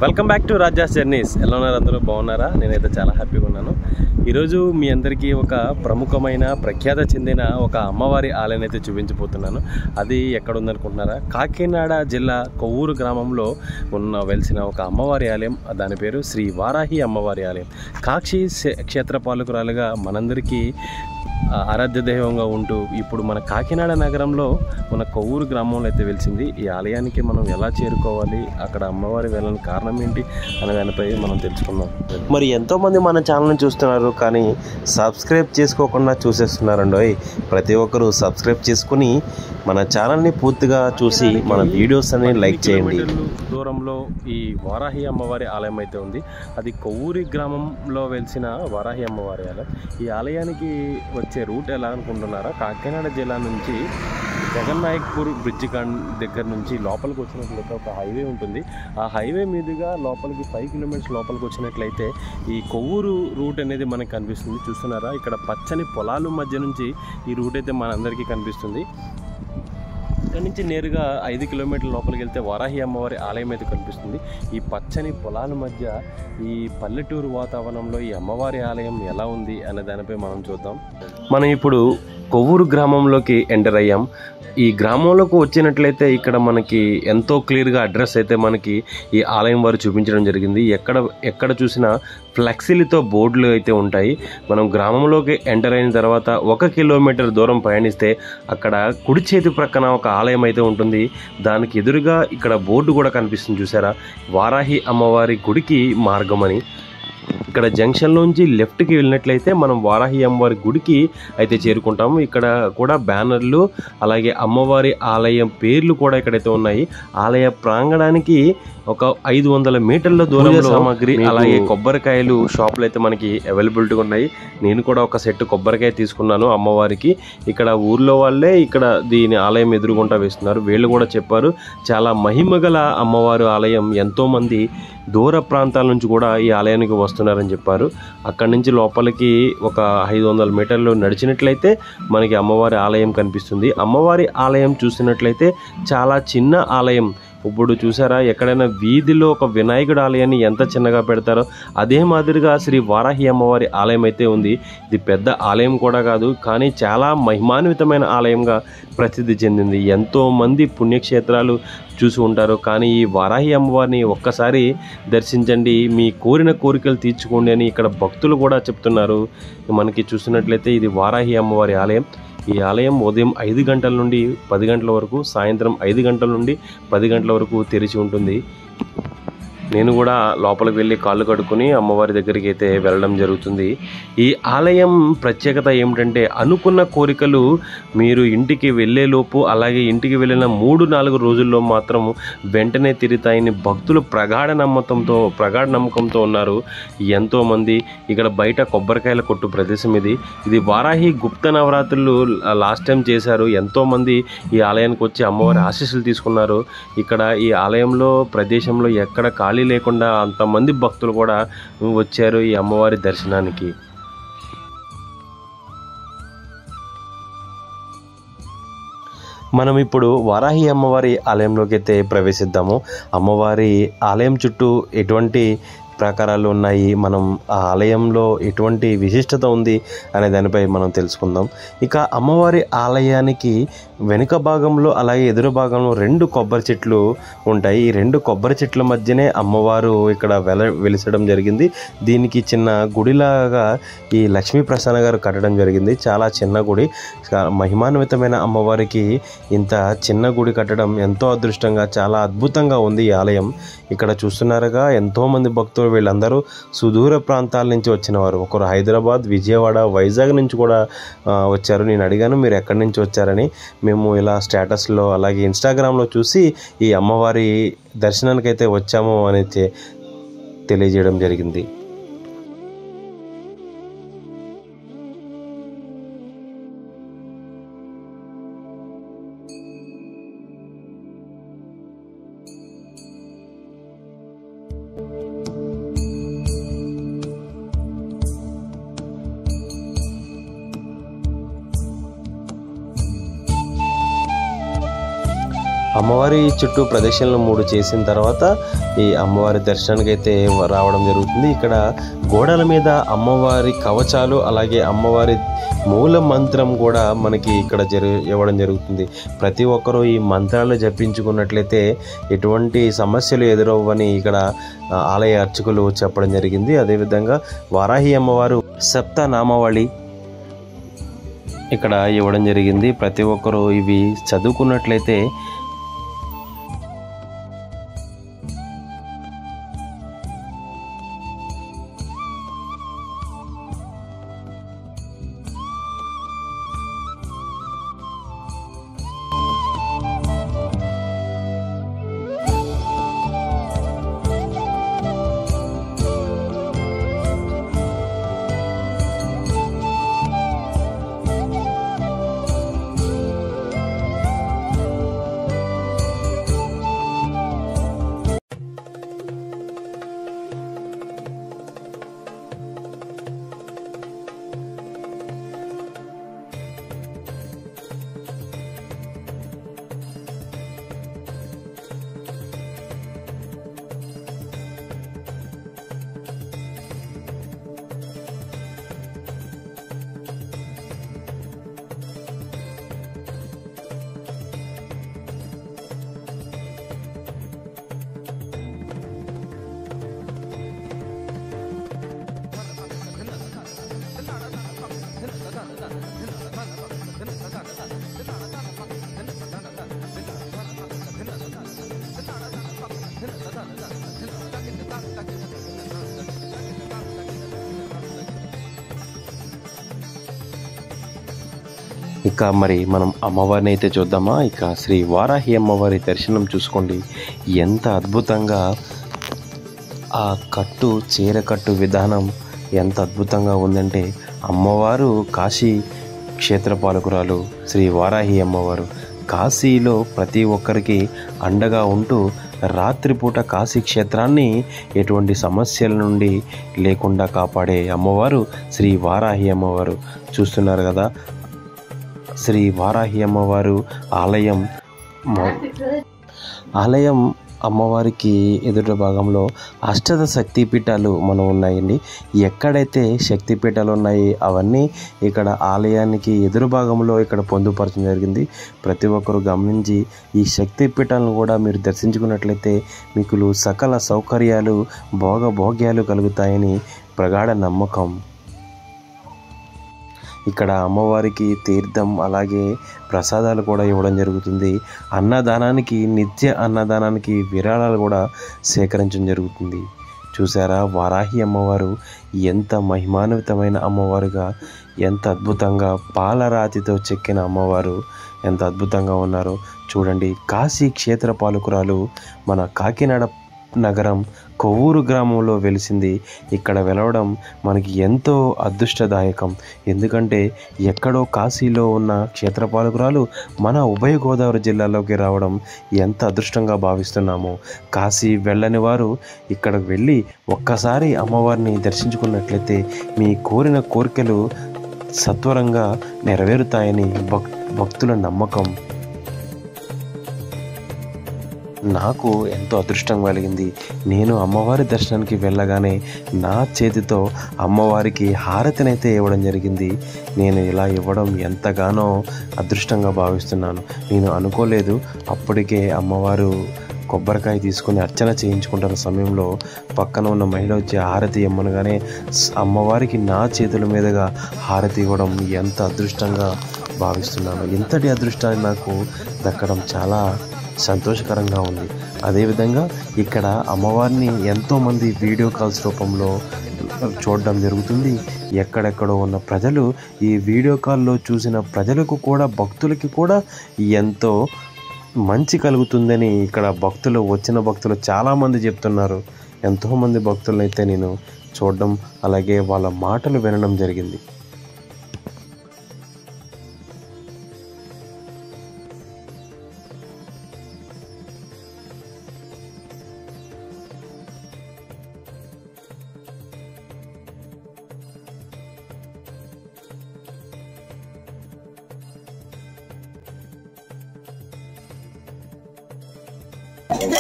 Welcome back to Raja's journeys. ఎలా ఉన్నారు అందరూ? బాగున్నారా? నేనైతే చాలా హ్యాపీగా ఉన్నాను. ఈరోజు మీ అందరికీ ఒక ప్రముఖమైన ప్రఖ్యాత చెందిన ఒక అమ్మవారి ఆలయం అయితే చూపించబోతున్నాను. అది ఎక్కడ ఉందనుకుంటున్నారా? కాకినాడ జిల్లా కొవ్వూరు గ్రామంలో వెలిసిన ఒక అమ్మవారి ఆలయం. దాని పేరు శ్రీ వారాహి అమ్మవారి ఆలయం. కాక్షి క్షేత్రపాలకురాలుగా మనందరికీ ఆరాధ్య దైవంగా ఉంటూ ఇప్పుడు మన కాకినాడ నగరంలో మన కొవ్వూరు గ్రామంలో అయితే వెలిసింది. ఈ ఆలయానికి మనం ఎలా చేరుకోవాలి, అక్కడ అమ్మవారి వెళ్ళని కారణం ఏంటి అనే దానిపై మనం తెలుసుకుందాం. మరి ఎంతోమంది మన ఛానల్ని చూస్తున్నారు, కానీ సబ్స్క్రైబ్ చేసుకోకుండా చూసేస్తున్నారండి. ప్రతి ఒక్కరూ సబ్స్క్రైబ్ చేసుకుని మన ఛానల్ని పూర్తిగా చూసి మన వీడియోస్ అని లైక్ చేయండి. దూరంలో ఈ వారాహి అమ్మవారి ఆలయం అయితే ఉంది. అది కొవ్వూరి గ్రామంలో వెలిసిన వారాహి అమ్మవారి ఆలయం. ఈ ఆలయానికి వచ్చే రూట్ ఎలా అనుకుంటున్నారా? కాకినాడ జిల్లా నుంచి జగన్నాయక్పూర్ బ్రిడ్జి దగ్గర నుంచి లోపలికి వచ్చినట్లయితే ఒక హైవే ఉంటుంది. ఆ హైవే మీదుగా లోపలికి 5 కిలోమీటర్స్ లోపలికి వచ్చినట్లయితే ఈ కొవ్వూరు రూట్ అనేది మనకు కనిపిస్తుంది. చూస్తున్నారా, ఇక్కడ పచ్చని పొలాల మధ్య నుంచి ఈ రూట్ అయితే మనందరికీ కనిపిస్తుంది. ఇక్కడ నుంచి నేరుగా 5 కిలోమీటర్ల లోపలికి వెళ్తే వారాహి అమ్మవారి ఆలయం అయితే కనిపిస్తుంది. ఈ పచ్చని పొలాల మధ్య ఈ పల్లెటూరు వాతావరణంలో ఈ అమ్మవారి ఆలయం ఎలా ఉంది అనే దానిపై మనం చూద్దాం. మనం ఇప్పుడు కొవ్వూరు గ్రామంలోకి ఎంటర్ అయ్యాం. ఈ గ్రామంలోకి వచ్చినట్లయితే ఇక్కడ మనకి ఎంతో క్లియర్గా అడ్రస్ అయితే మనకి ఈ ఆలయం వారు చూపించడం జరిగింది. ఎక్కడ చూసినా ఫ్లెక్సీలతో బోర్డులు అయితే ఉంటాయి. మనం గ్రామంలోకి ఎంటర్ అయిన తర్వాత 1 కిలోమీటర్ దూరం ప్రయాణిస్తే అక్కడ కుడి చేతి ప్రక్కన ఒక ఆలయం అయితే ఉంటుంది. దానికి ఎదురుగా ఇక్కడ బోర్డు కూడా కనిపిస్తుంది. చూసారా, వారాహి అమ్మవారి గుడికి మార్గం అని. ఇక్కడ జంక్షన్లోంచి లెఫ్ట్కి వెళ్ళినట్లయితే మనం వారాహి అమ్మవారి గుడికి అయితే చేరుకుంటాము. ఇక్కడ కూడా బ్యానర్లు అలాగే అమ్మవారి ఆలయం పేర్లు కూడా ఇక్కడైతే ఉన్నాయి. ఆలయ ప్రాంగణానికి ఒక 500 మీటర్ల దూరంలో సామాగ్రి అలాగే కొబ్బరికాయలు షాపులు అయితే మనకి అవైలబిలిటీగా ఉన్నాయి. నేను కూడా ఒక సెట్ కొబ్బరికాయ తీసుకున్నాను అమ్మవారికి. ఇక్కడ ఊర్లో వాళ్ళే ఇక్కడ దీని ఆలయం ఎదురుగుంటా వేస్తున్నారు. వీళ్ళు కూడా చెప్పారు, చాలా మహిమగల అమ్మవారు ఆలయం, ఎంతోమంది దూర ప్రాంతాల నుంచి కూడా ఈ ఆలయానికి వస్తున్నారని చెప్పారు. అక్కడి నుంచి లోపలికి ఒక 500 మీటర్లు నడిచినట్లయితే మనకి అమ్మవారి ఆలయం కనిపిస్తుంది. అమ్మవారి ఆలయం చూసినట్లయితే చాలా చిన్న ఆలయం. ఇప్పుడు చూసారా, ఎక్కడైనా వీధిలో ఒక వినాయకుడి ఆలయాన్ని ఎంత చిన్నగా పెడతారో అదే మాదిరిగా శ్రీ వారాహి అమ్మవారి ఆలయం అయితే ఉంది. ఇది పెద్ద ఆలయం కూడా కాదు, కానీ చాలా మహిమాన్వితమైన ఆలయంగా ప్రసిద్ధి చెందింది. ఎంతోమంది పుణ్యక్షేత్రాలు చూసి ఉంటారు, కానీ ఈ వారాహి అమ్మవారిని ఒక్కసారి దర్శించండి, మీ కోరిన కోరికలు తీర్చుకోండి అని ఇక్కడ భక్తులు కూడా చెప్తున్నారు. మనకి చూసినట్లయితే ఇది వారాహి అమ్మవారి ఆలయం. ఈ ఆలయం ఉదయం 5 గంటల నుండి 10 గంటల వరకు, సాయంత్రం 5 గంటల నుండి 10 గంటల వరకు తెరిచి ఉంటుంది. నేను కూడా లోపలికి వెళ్ళి కాళ్ళు కడుక్కొని అమ్మవారి దగ్గరికి అయితే వెళ్ళడం జరుగుతుంది. ఈ ఆలయం ప్రత్యేకత ఏమిటంటే అనుకున్న కోరికలు మీరు ఇంటికి వెళ్ళేలోపు అలాగే ఇంటికి వెళ్ళిన 3-4 రోజుల్లో మాత్రం వెంటనే తీరుతాయని భక్తులు ప్రగాఢ నమ్మకంతో ఉన్నారు. ఎంతోమంది ఇక్కడ బయట కొబ్బరికాయల కొట్టు ప్రదేశం ఇది వారాహి గుప్త నవరాత్రులు లాస్ట్ టైం చేశారు. ఎంతోమంది ఈ ఆలయానికి వచ్చి అమ్మవారి ఆశీస్సులు తీసుకున్నారు. ఇక్కడ ఈ ఆలయంలో ప్రదేశంలో ఎక్కడ ఖాళీ లేకుండా అంతమంది భక్తులు కూడా వచ్చారు ఈ అమ్మవారి దర్శనానికి. మనం ఇప్పుడు వారాహి అమ్మవారి ఆలయంలోకి అయితే ప్రవేశిద్దాము. అమ్మవారి ఆలయం చుట్టూ ఎటువంటి ప్రాకారాలు ఉన్నాయి, మనం ఆ ఆలయంలో ఎటువంటి విశిష్టత ఉంది అనే దానిపై మనం తెలుసుకుందాం. ఇక అమ్మవారి ఆలయానికి వెనుక భాగంలో అలాగే ఎదురు భాగంలో 2 కొబ్బరి చెట్లు ఉంటాయి. ఈ 2 కొబ్బరి చెట్ల మధ్యనే అమ్మవారు ఇక్కడ వెలిసడం జరిగింది. దీనికి చిన్న గుడిలాగా ఈ లక్ష్మీ ప్రసన్న గారు కట్టడం జరిగింది. చాలా చిన్న గుడి. మహిమాన్వితమైన అమ్మవారికి ఇంత చిన్న గుడి కట్టడం ఎంతో అదృష్టంగా, చాలా అద్భుతంగా ఉంది ఈ ఆలయం. ఇక్కడ చూస్తున్నారుగా, ఎంతోమంది భక్తులు, వీళ్ళందరూ సుదూర ప్రాంతాల నుంచి వచ్చిన వారు. ఒకరు హైదరాబాద్, విజయవాడ, వైజాగ్ నుంచి కూడా వచ్చారు. నేను అడిగాను, మీరు ఎక్కడి నుంచి వచ్చారని. మేము ఇలా స్టేటస్లో అలాగే ఇన్స్టాగ్రామ్లో చూసి ఈ అమ్మవారి దర్శనానికి అయితే వచ్చాము అని తెలియజేయడం జరిగింది. అమ్మవారి చుట్టూ ప్రదక్షిణలు 3 చేసిన తర్వాత ఈ అమ్మవారి దర్శనానికి అయితే రావడం జరుగుతుంది. ఇక్కడ గోడల మీద అమ్మవారి కవచాలు అలాగే అమ్మవారి మూల మంత్రం కూడా మనకి ఇక్కడ ఇవ్వడం జరుగుతుంది. ప్రతి ఒక్కరూ ఈ మంత్రాలు జపించుకున్నట్లయితే ఎటువంటి సమస్యలు ఎదురవ్వని ఇక్కడ ఆలయ అర్చకులు చెప్పడం జరిగింది. అదేవిధంగా వారాహి అమ్మవారు సప్తనామావళి ఇక్కడ ఇవ్వడం జరిగింది. ప్రతి ఒక్కరూ ఇవి చదువుకున్నట్లయితే ఇక మరి మనం అమ్మవారిని అయితే చూద్దామా. ఇక శ్రీ వారాహి అమ్మవారి దర్శనం చూసుకోండి. ఎంత అద్భుతంగా ఆ చీర కట్టు విధానం ఎంత అద్భుతంగా ఉందంటే, అమ్మవారు కాశీ క్షేత్రపాలకురాలు శ్రీ వారాహి అమ్మవారు కాశీలో ప్రతి ఒక్కరికి అండగా ఉంటూ రాత్రిపూట కాశీ క్షేత్రాన్ని ఎటువంటి సమస్యల నుండి లేకుండా కాపాడే అమ్మవారు శ్రీ వారాహి అమ్మవారు. చూస్తున్నారు కదా, శ్రీ వారాహి అమ్మవారు ఆలయం అమ్మవారికి ఎదుటి భాగంలో అష్టద శక్తిపీఠాలు మనం ఉన్నాయండి. ఎక్కడైతే శక్తిపీఠాలు ఉన్నాయి అవన్నీ ఇక్కడ ఆలయానికి ఎదురు భాగంలో ఇక్కడ పొందుపరచడం జరిగింది. ప్రతి ఒక్కరు గమనించి ఈ శక్తిపీఠాలను కూడా మీరు దర్శించుకున్నట్లయితే మీకు సకల సౌకర్యాలు భోగ్యాలు కలుగుతాయని ప్రగాఢ నమ్మకం. ఇక్కడ అమ్మవారికి తీర్థం అలాగే ప్రసాదాలు కూడా ఇవ్వడం జరుగుతుంది. నిత్య అన్నదానానికి విరాళాలు కూడా సేకరించడం జరుగుతుంది. చూసారా, వారాహి అమ్మవారు ఎంత మహిమాన్వితమైన అమ్మవారుగా, ఎంత అద్భుతంగా పాలరాతితో చెక్కిన అమ్మవారు ఎంత అద్భుతంగా ఉన్నారో చూడండి. కాశీ క్షేత్ర పాలకురాలు మన కాకినాడ నగరం కొవ్వూరు గ్రామంలో వెలిసింది. ఇక్కడ వెలవడం మనకి ఎంతో అదృష్టదాయకం. ఎందుకంటే ఎక్కడో కాశీలో ఉన్న క్షేత్రపాలకురాలు మన ఉభయ గోదావరి జిల్లాలోకి రావడం ఎంత అదృష్టంగా భావిస్తున్నాము. కాశీ వెళ్ళని వారు ఇక్కడికి వెళ్ళి ఒక్కసారి అమ్మవారిని దర్శించుకున్నట్లయితే మీ కోరిన కోరికలు సత్వరంగా నెరవేరుతాయని భక్తుల నమ్మకం. నాకు ఎంతో అదృష్టం కలిగింది. నేను అమ్మవారి దర్శనానికి వెళ్ళగానే నా చేతితో అమ్మవారికి హారతినైతే ఇవ్వడం జరిగింది. నేను ఇలా ఇవ్వడం ఎంతగానో అదృష్టంగా భావిస్తున్నాను. నేను అనుకోలేదు. అప్పటికే అమ్మవారు కొబ్బరికాయ తీసుకుని అర్చన చేయించుకుంటున్న సమయంలో పక్కన ఉన్న మహిళ వచ్చి హారతి ఇమ్మనగానే అమ్మవారికి నా చేతుల మీదుగా హారతి ఇవ్వడం ఎంత అదృష్టంగా భావిస్తున్నాను. ఇంతటి అదృష్టాన్ని నాకు దక్కడం చాలా సంతోషకరంగా ఉంది. అదేవిధంగా ఇక్కడ అమ్మవారిని ఎంతోమంది వీడియో కాల్స్ రూపంలో చూడడం జరుగుతుంది. ఎక్కడెక్కడో ఉన్న ప్రజలు ఈ వీడియో కాల్లో చూసిన ప్రజలకు కూడా భక్తులకి కూడా ఎంతో మంచి కలుగుతుందని ఇక్కడ వచ్చిన భక్తులు చాలామంది చెప్తున్నారు. ఎంతోమంది భక్తులను అయితే నేను చూడడం అలాగే వాళ్ళ మాటలు వినడం జరిగింది.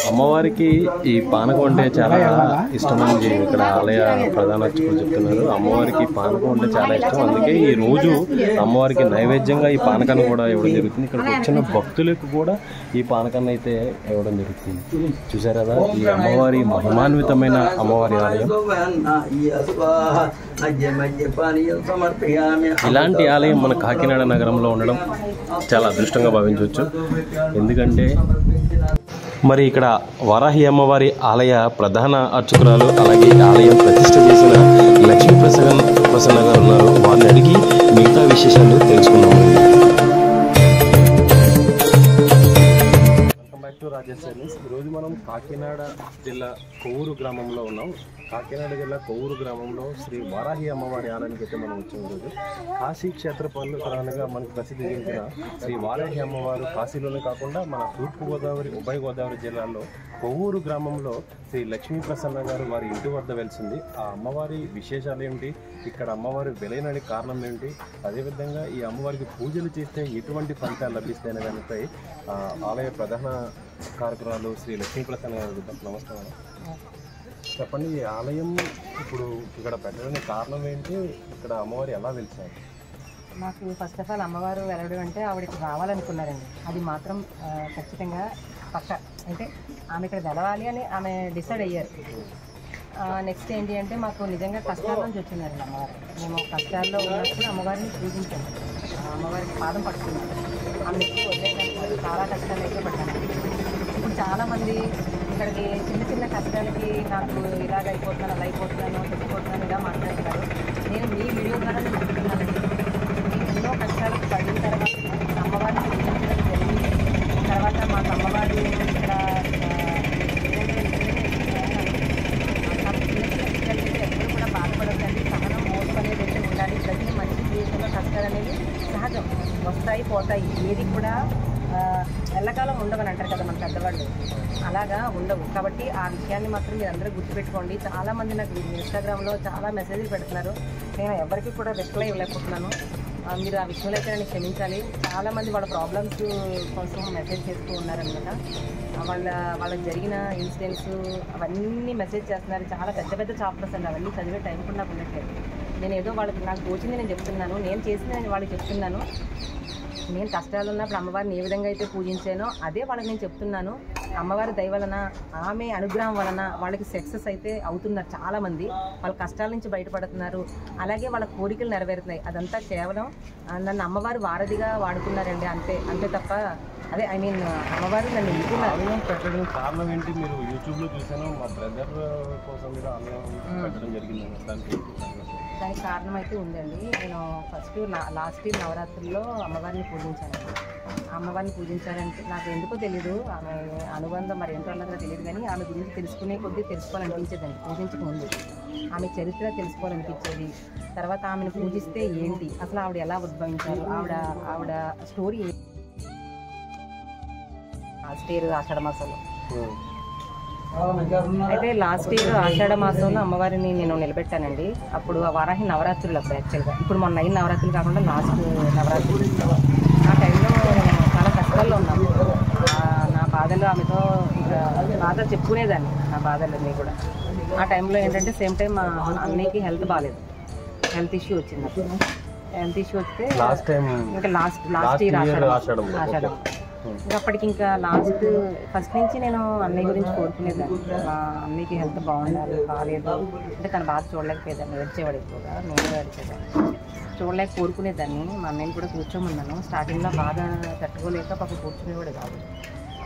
అమ్మవారికి ఈ పానకం అంటే చాలా ఇష్టమని ఇక్కడ ఆలయ ప్రధాన అర్చకులు చెప్తున్నారు. అమ్మవారికి పానకం అంటే చాలా ఇష్టం, అందుకే ఈ రోజు అమ్మవారికి నైవేద్యంగా ఈ పానకాన్ని కూడా ఇవ్వడం జరుగుతుంది. ఇక్కడికి వచ్చిన భక్తులకు కూడా ఈ పానకాన్ని అయితే ఇవ్వడం జరుగుతుంది. చూసారు కదా, ఈ అమ్మవారి మహిమాన్వితమైన అమ్మవారి ఆలయం. ఇలాంటి ఆలయం మన కాకినాడ నగరంలో ఉండడం చాలా అదృష్టంగా భావించవచ్చు. ఎందుకంటే మరి ఇక్కడ వారాహి అమ్మవారి ఆలయ ప్రధాన అర్చకురాలు, అలాగే ఆలయం ప్రతిష్ఠ చేసిన లక్ష్మీ ప్రసన్న గారు ఉన్నారు. వారిని అడిగి మిగతా విశేషాలు తెలుసుకున్నాము. ఈరోజు మనం కాకినాడ జిల్లా కొవ్వూరు గ్రామంలో ఉన్నాం. కాకినాడ జిల్లా కొవ్వూరు గ్రామంలో శ్రీ వారాహి అమ్మవారి ఆలయానికి అయితే మనం వచ్చిన రోజు కాశీ క్షేత్ర పర్వతాలుగా మనకు ప్రసిద్ధి చెందిన శ్రీ వారాహి అమ్మవారు కాశీలోనే కాకుండా మన తూర్పుగోదావరి ఉభయ గోదావరి జిల్లాలో కొవ్వూరు గ్రామంలో శ్రీ లక్ష్మీ ప్రసన్న గారు వారి ఇంటి వద్ద వెలిసింది. ఆ అమ్మవారి విశేషాలు ఏమిటి, ఇక్కడ అమ్మవారి వెలైనడానికి కారణం ఏమిటి, అదేవిధంగా ఈ అమ్మవారికి పూజలు చేస్తే ఎటువంటి ఫలితాలు లభిస్తాయనే దానిపై ఆలయ ప్రధాన కార్యక్రమాలు శ్రీ లక్ష్మీ ప్రసన్న గారు. నమస్కారం, చెప్పండి. ఈ ఆలయం ఇప్పుడు ఇక్కడ పెట్టడానికి కారణం ఏంటి, ఇక్కడ అమ్మవారు ఎలా వెలిసారు? మాకు ఫస్ట్ ఆఫ్ ఆల్ అమ్మవారు వెలవడం అంటే ఆవిడకి రావాలనుకున్నారండి. అది మాత్రం ఖచ్చితంగా పక్క, అంటే ఆమె ఇక్కడ వెలవాలి అని ఆమె డిసైడ్ అయ్యారు. నెక్స్ట్ ఏంటి అంటే మాకు నిజంగా కష్టాల నుంచి వచ్చినారండి అమ్మవారు. మేము కష్టాల్లో ఉన్నప్పుడు అమ్మవారిని పూజించాము, అమ్మవారికి పాదం పట్టుకున్నాం. ఆమె వదిలేదానికి చాలా కష్టాలు అయితే పడ్డాను. ఇప్పుడు చాలామంది ఇక్కడికి చిన్న చిన్న కష్టాలకి నాకు ఇలాగ అయిపోతున్నాను, అలా అయిపోతున్నాను, చచ్చిపోతున్నాను ఇలా మాట్లాడుతున్నారు. నేను మీ వీడియో ద్వారా నేను చెప్తున్నానండి, నేను ఎన్నో కష్టాలకు పడిన తర్వాత అమ్మవారిని పూజించడం జరిగింది. తర్వాత మాకు అమ్మవారు ఇక్కడ ఎప్పుడు కూడా బాధపడద్దండి, సహనం మోసం అనేది అయితే ఉండాలి. ప్రతి మనిషి జీవితంలో కష్టాలు అనేవి సహజం, వస్తాయి పోతాయి, ఏది కూడా ఎల్లకాలం ఉండవని అంటారు కదా మన పెద్దవాళ్ళు, అలాగా ఉండవు. కాబట్టి ఆ విషయాన్ని మాత్రం మీరు అందరూ గుర్తుపెట్టుకోండి. చాలామంది నాకు ఇన్స్టాగ్రామ్లో చాలా మెసేజ్లు పెడుతున్నారు, నేను ఎవరికి కూడా రిప్లై ఇవ్వలేకపోతున్నాను. మీరు ఆ విషయంలో అయితే నన్ను క్షమించాలి. చాలామంది వాళ్ళ ప్రాబ్లమ్స్ కోసం మెసేజ్ చేస్తూ ఉన్నారనమాట. వాళ్ళకి జరిగిన ఇన్సిడెంట్స్ అవన్నీ మెసేజ్ చేస్తున్నారు. చాలా పెద్ద పెద్ద చాప్టర్స్ అండి, అవన్నీ చదివే టైం కూడా నాకు ఉండట్లేదు. నేను ఏదో వాళ్ళకి నాకు తోచింది నేను చెప్తున్నాను, నేను చేసింది నేను వాళ్ళకి చెప్తున్నాను. నేను కష్టాలు ఉన్నప్పుడు అమ్మవారిని ఏ విధంగా అయితే పూజించానో అదే వాళ్ళకి నేను చెప్తున్నాను. అమ్మవారి దయ వలన, ఆమె అనుగ్రహం వలన వాళ్ళకి సక్సెస్ అయితే అవుతున్నారు. చాలామంది వాళ్ళ కష్టాల నుంచి బయటపడుతున్నారు, అలాగే వాళ్ళ కోరికలు నెరవేరుతున్నాయి. అదంతా కేవలం నన్ను అమ్మవారు వారధిగా వాడుకున్నారండి, అంతే తప్ప అదే అమ్మవారు నన్ను పెట్టడం కారణం ఏంటి? మీరు యూట్యూబ్లో చూసాను, మా బ్రదర్ కోసం మీరు పెట్టడం జరిగింది. దానికి కారణం అయితే ఉందండి. నేను ఫస్ట్ లాస్ట్ ఇయర్ నవరాత్రుల్లో అమ్మవారిని పూజించాను. అమ్మవారిని పూజించాలంటే నాకు ఎందుకో తెలీదు, ఆమె అనుబంధం మరి ఎంతో అన్నదో తెలియదు, కానీ ఆమె గురించి తెలుసుకునే కొద్దీ తెలుసుకోవాలనిపించేదండి. పూజించకముందు ఆమె చరిత్ర తెలుసుకోవాలనిపించేది. తర్వాత ఆమెను పూజిస్తే ఏంటి, అసలు ఆవిడ ఎలా ఉద్భవించారు, ఆవిడ స్టోరీ లాస్ట్ ఇయర్ ఆషాఢ మాసంలో. అయితే లాస్ట్ ఇయర్ ఆషాఢ మాసంలో అమ్మవారిని నేను నిలబెట్టానండి. అప్పుడు ఆ వారాహి నవరాత్రులు అప్పుడు యాక్చువల్గా, ఇప్పుడు మొన్న 9 నవరాత్రులు కాకుండా లాస్ట్ నవరాత్రులు. ఆ టైంలో చాలా కష్టాల్లో ఉన్నాము. నా బాధలు ఆమెతో ఇంకా బాధ చెప్పుకునేదాన్ని, నా బాధలన్నీ కూడా. ఆ టైంలో ఏంటంటే సేమ్ టైం మా అన్నయ్యకి హెల్త్ బాగాలేదు, హెల్త్ ఇష్యూ వచ్చింది. హెల్త్ ఇష్యూ వస్తే ఇంకా లాస్ట్ ఇయర్ ఆషాఢం. అప్పటికి ఇంకా ఫస్ట్ నుంచి నేను అన్నయ్య గురించి కోరుకునేదాన్ని. మా అన్నయ్యకి హెల్త్ బాగుండాలి, బాగాలేదు అంటే తన బాధ చూడలేకపోయేదాన్ని, ఏడ్చేవాడు ఎక్కువగా, నేను ఏడ్చేదాన్ని, కోరుకునేదాన్ని. మా అన్నయ్యని కూడా కూర్చోమన్నాను. స్టార్టింగ్లో బాధ తట్టుకోలేక పాప కూర్చునేవాడు కాదు.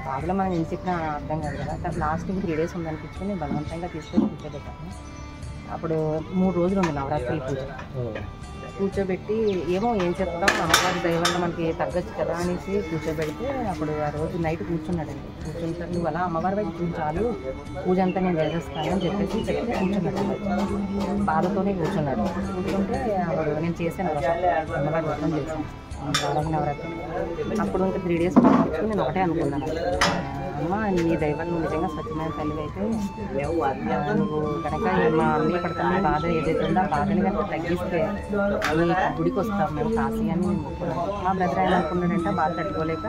బాధలో మనం ఏం చెప్పినా అర్థం కాదు కదా. తర్వాత లాస్ట్ 3 days ఉందనిపించుకొని బలవంతంగా తీసుకొని కూర్చోబెట్టాను. అప్పుడు 3 రోజులు ఉంది నవరాత్రి పూజ. కూర్చోబెట్టి ఏం చెప్తాం, అమ్మవారి దయ వల్ల మనకి తగ్గచ్చు కదా అనేసి కూర్చోబెడితే అప్పుడు ఆ రోజు నైట్ కూర్చున్నాడండి. కూర్చుంటారు, నువ్వు అలా అమ్మవారి వైపు కూర్చాలు, పూజ అంతా నేను చేసేస్తాను అని చెప్పేసి కూర్చున్నాడు. బాధతోనే కూర్చున్నాడు. కూర్చుంటే అప్పుడు నేను చేశాను, అమ్మవారి వ్రతం చేశాను వారాహి నవరాత్రి. అప్పుడు ఇంకా 3 days కూర్చొని నేను ఒకటే అనుకున్నాను, అమ్మ నీ దైవం నువ్వు నిజంగా స్వచ్ఛమైన తల్లి అయితే నువ్వు కనుక మా అన్నయ్య పడుతున్న బాధ ఏదైతే ఉందో ఆ బాధని కనుక తగ్గిస్తే నీ గుడికి వస్తాం మేము కాశీ అని మేము ఒప్పుకున్నాం. మా బ్రదర్ ఆయన అనుకున్నాడంటే బాధ తట్టుకోలేక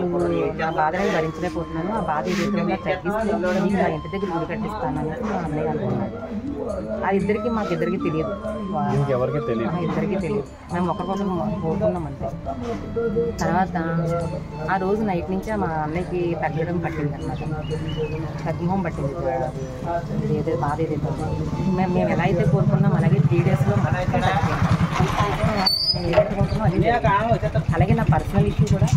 నువ్వు నా బాధని భరించలేకపోతున్నాను, ఆ బాధ ఏదైతే ఉందో తగ్గిస్తే నీకు నా ఇంటి దగ్గర గుడి కట్టిస్తానని మా అన్నయ్య అనుకున్నాడు. అది మాకిద్దరికి తెలియదు, ఇద్దరికి తెలియదు. మేము ఒకరికొకరు కోరుకున్నాం అంతే. తర్వాత ఆ రోజు నైట్ నుంచి మా అన్నయ్యకి తగ్గడం పట్టింది అన్నమాట, తగ్గిమోహం పట్టింది. ఏదైతే బాధ ఏదైతే మేము ఎలా అయితే కోరుకున్నాం అలాగే 3 డేస్లో మొత్తం ఏదైతే కోరుకున్నాం అది. అలాగే నా పర్సనల్ ఇష్యూ కూడా.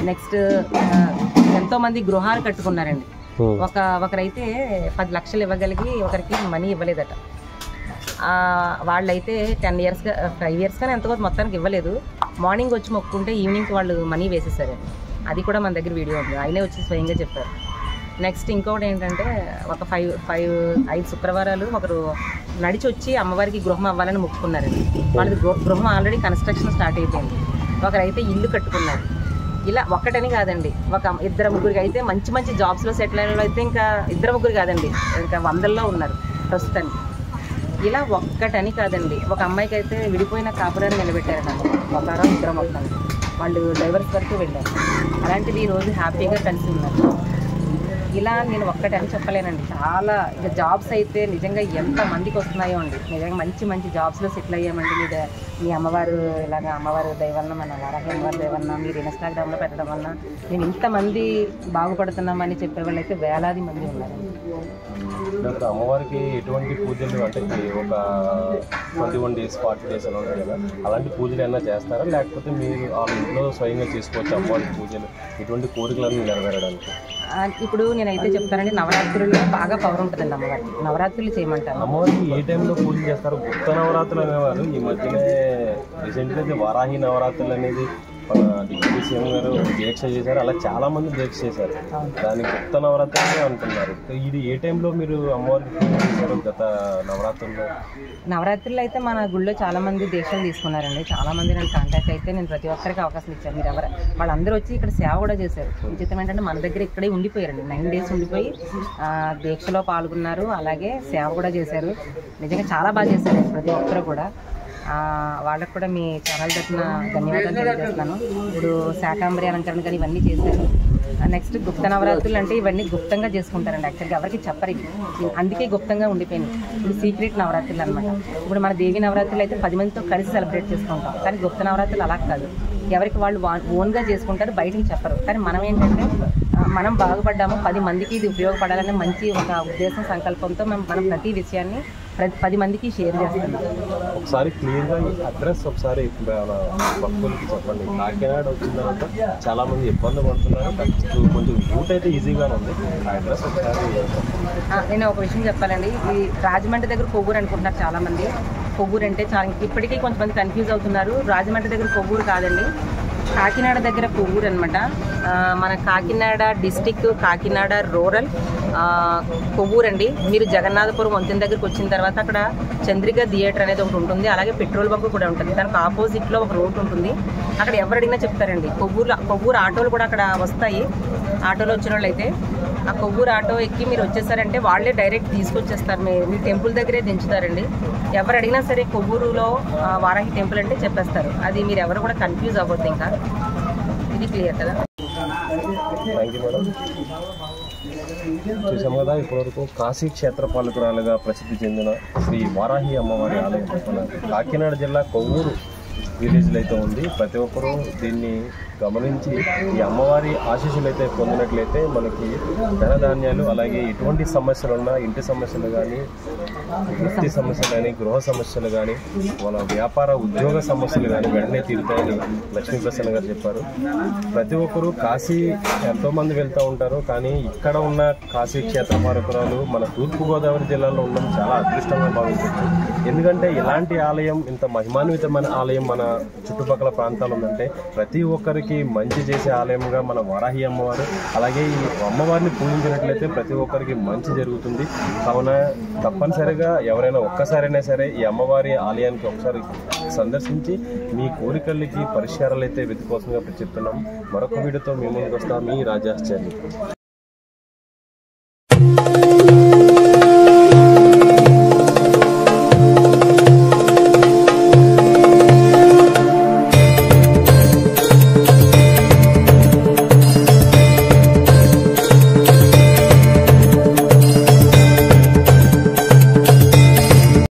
నెక్స్ట్ ఎంతోమంది గృహాలు కట్టుకున్నారండి. ఒకరైతే 10 లక్షలు ఇవ్వగలిగి ఒకరికి మనీ ఇవ్వలేదట. వాళ్ళైతే 10 ఇయర్స్ 5 ఇయర్స్ కానీ ఎంతకొంత మొత్తానికి ఇవ్వలేదు. మార్నింగ్ వచ్చి మొక్కుంటే ఈవినింగ్కి వాళ్ళు మనీ వేసేసారు. అది కూడా మన దగ్గర వీడియో ఉంది, ఆయనే వచ్చి స్వయంగా చెప్పారు. నెక్స్ట్ ఇంకొకటి ఏంటంటే ఒక 5 శుక్రవారాలు ఒకరు నడిచి వచ్చి అమ్మవారికి గృహం అవ్వాలని మొక్కుకున్నారండి. వాళ్ళది గృహం ఆల్రెడీ కన్స్ట్రక్షన్ స్టార్ట్ అయిపోయింది. ఒకరైతే ఇల్లు కట్టుకున్నారు. ఇలా ఒక్కటని కాదండి, ఒక 2 ముగ్గురికి అయితే మంచి మంచి జాబ్స్లో సెటిల్ అయిన అయితే ఇంకా 2 ముగ్గురు కాదండి, ఇంకా 100ల్లో ఉన్నారు ప్రస్తుతానికి. ఇలా ఒక్కటని కాదండి, ఒక అమ్మాయికి అయితే విడిపోయిన కాపురాన్ని నిలబెట్టారట. ఒకరో 2 మొత్తానికి వాళ్ళు డైవర్స్ వరకు వెళ్ళారు. అలాంటిది ఈరోజు హ్యాపీగా కలిసి ఉన్నారు. ఇలా నేను ఒక్కటని చెప్పలేనండి, చాలా ఇక జాబ్స్ అయితే నిజంగా ఎంతమందికి వస్తున్నాయో అండి. నిజంగా మంచి మంచి జాబ్స్లో సెటిల్ అయ్యామండి. మీ అమ్మవారు ఇలాగ అమ్మవారు దయవలన మన వారాహి అమ్మవారి దయవలన మీరు ఇన్స్టాగ్రామ్లో పెట్టడం వలన నేను ఇంతమంది బాగుపడుతున్నామని చెప్పేవాళ్ళు అయితే వేలాది మంది ఉన్నారండి. అమ్మవారికి ఎటువంటి పూజలు అంటే ఒక 21 డేస్ 40 డేస్ అలా ఉంటాయి కదా, అలాంటి పూజలు ఏమైనా చేస్తారా లేకపోతే మీరు ఆ ఇంట్లో స్వయంగా చేసుకోవచ్చు అమ్మవారి పూజలు ఎటువంటి కోరికలన్నీ నెరవేరడానికి? ఇప్పుడు నేనైతే చెప్తానండి, నవరాత్రుల్లో బాగా పవర్ ఉంటుందండి అమ్మవారికి. నవరాత్రులు చేయమంటారు. అమ్మవారికి ఏ టైంలో పూజ చేస్తారు? గుప్త నవరాత్రులు అనేవారు. ఈ మధ్యనే రీసెంట్గా అయితే వారాహి నవరాత్రులు అనేది డిప్యూటీ సీఎం గారు దీక్ష చేశారు. అలా చాలా మంది దీక్ష చేశారు, దాన్ని గుప్త నవరాత్రులు అంటున్నారు. ఇది ఏ టైంలో మీరు అమ్మవారికి పూజ చేశారు గత నవరాత్రుల్లో? నవరాత్రులు అయితే మన గుళ్ళో చాలా మంది దీక్షలు తీసుకున్నారండి. చాలా మంది నన్ను కాంటాక్ట్ అయితే నేను ప్రతి ఒక్కరికి అవకాశం ఇచ్చాను. మీరు వాళ్ళందరూ వచ్చి ఇక్కడ సేవ కూడా చేశారు. విచిత్రం ఏంటంటే మన దగ్గర ఇక్కడే ఉండిపోయారండి, 9 డేస్ ఉండిపోయి దీక్షలో పాల్గొన్నారు. అలాగే సేవ కూడా చేశారు. నిజంగా చాలా బాగా చేశారు ప్రతి ఒక్కరు కూడా. వాళ్ళకు కూడా మీ ఛానల్ తరఫున ధన్యవాదాలు తెలియజేస్తున్నాను. ఇప్పుడు శాకాంబరి అలంకరణ కానీ ఇవన్నీ చేశారు. నెక్స్ట్ గుప్త నవరాత్రులు అంటే ఇవన్నీ గుప్తంగా చేసుకుంటారండి. యాక్చువల్గా ఎవరికి చెప్పరు, అందుకే గుప్తంగా ఉండిపోయింది. ఇప్పుడు సీక్రెట్ నవరాత్రులు అనమాట. ఇప్పుడు మన దేవి నవరాత్రులు అయితే 10 మందితో కలిసి సెలబ్రేట్ చేసుకుంటాం. కానీ గుప్త నవరాత్రులు అలా కాదు, ఎవరికి వాళ్ళు ఓన్గా చేసుకుంటారు, బయటకి చెప్పరు. కానీ మనం ఏంటంటే మనం బాగుపడ్డాము, 10 మందికి ఇది ఉపయోగపడాలనే మంచి ఒక ఉద్దేశం సంకల్పంతో మనం ప్రతి విషయాన్ని 10 మందికి షేర్ చేస్తున్నాం. ఒకసారి క్లియర్గా అడ్రస్ ఒకసారి భక్తులకి చెప్పండి. కాకినాడ వచ్చిన తర్వాత చాలా మంది ఇబ్బంది పడుతున్నారు, కొంచెం రూట్ అయితే ఈజీగానే ఉంది. అడ్రస్ ఒకసారి నేను ఒక విషయం చెప్పాలండి. ఈ రాజమండ్రి దగ్గర కొవ్వూరు అనుకుంటున్నారు చాలామంది. కొవ్వూరు అంటే చాలా ఇప్పటికీ కొంతమంది కన్ఫ్యూజ్ అవుతున్నారు. రాజమండ్రి దగ్గర కొవ్వూరు కాదండి, కాకినాడ దగ్గర కొవ్వూరు అనమాట. మన కాకినాడ డిస్టిక్, కాకినాడ రూరల్ కొవ్వూరు అండి. మీరు జగన్నాథపురం వంతెన దగ్గరికి వచ్చిన తర్వాత అక్కడ చంద్రిక థియేటర్ అనేది ఒకటి ఉంటుంది. అలాగే పెట్రోల్ బంక్ కూడా ఉంటుంది. దానికి ఆపోజిట్లో ఒక రోడ్ ఉంటుంది. అక్కడ ఎవరు అడిగినా చెప్తారండి. కొవ్వూరు ఆటోలు కూడా అక్కడ వస్తాయి. ఆటోలో వచ్చిన వాళ్ళు అయితే ఆ కొవ్వూరు ఆటో ఎక్కి మీరు వచ్చేసారంటే వాళ్ళే డైరెక్ట్ తీసుకొచ్చేస్తారు, మీ టెంపుల్ దగ్గరే దించుతారండి. ఎవరు అడిగినా సరే కొవ్వూరులో వారాహి టెంపుల్ అంటే చెప్పేస్తారు. అది మీరు ఎవరు కూడా కన్ఫ్యూజ్ అవ్వద్దు. ఇంకా ఇది క్లియర్ కదా. Thank you madam. చూసాం కదా ఇప్పటివరకు కాశీ క్షేత్ర పాలకురాలుగా ప్రసిద్ధి చెందిన శ్రీ వారాహి అమ్మవారి ఆలయం కాకినాడ జిల్లా కొవ్వూరు విలేజ్లో అయితే ఉంది. ప్రతి ఒక్కరూ దీన్ని గమనించి ఈ అమ్మవారి ఆశీస్సులు అయితే పొందినట్లయితే మనకి ధనధాన్యాలు, అలాగే ఎటువంటి సమస్యలు ఉన్నా ఇంటి సమస్యలు కానీ, వృత్తి సమస్యలు కానీ, గృహ సమస్యలు కానీ, మన వ్యాపార ఉద్యోగ సమస్యలు కానీ వెంటనే తీరుతాయని లక్ష్మీప్రసన్న గారు చెప్పారు. ప్రతి ఒక్కరూ కాశీ ఎంతోమంది వెళ్తూ ఉంటారు, కానీ ఇక్కడ ఉన్న కాశీ క్షేత్ర పాలకురాలు మన తూర్పుగోదావరి జిల్లాలో ఉండడం చాలా అదృష్టంగా భావించవచ్చు. ఎందుకంటే ఇలాంటి ఆలయం, ఇంత మహిమాన్వితమైన ఆలయం మన చుట్టుపక్కల ప్రాంతాలు ఉందంటే ప్రతి ఒక్కరికి ఒక్కరికి మంచి చేసే ఆలయంగా మన వారాహి అమ్మవారు. అలాగే ఈ అమ్మవారిని పూజించినట్లయితే ప్రతి ఒక్కరికి మంచి జరుగుతుంది. కావున తప్పనిసరిగా ఎవరైనా ఒక్కసారైనా సరే ఈ అమ్మవారి ఆలయానికి ఒకసారి సందర్శించి మీ కోరికలకి పరిష్కారాలు అయితే వెతుకోవాల్సిందిగా చెప్తున్నాం. మరొక వీడియోతో మీ ముందుకు వస్తాం. మీ రాజాశ్చర్య.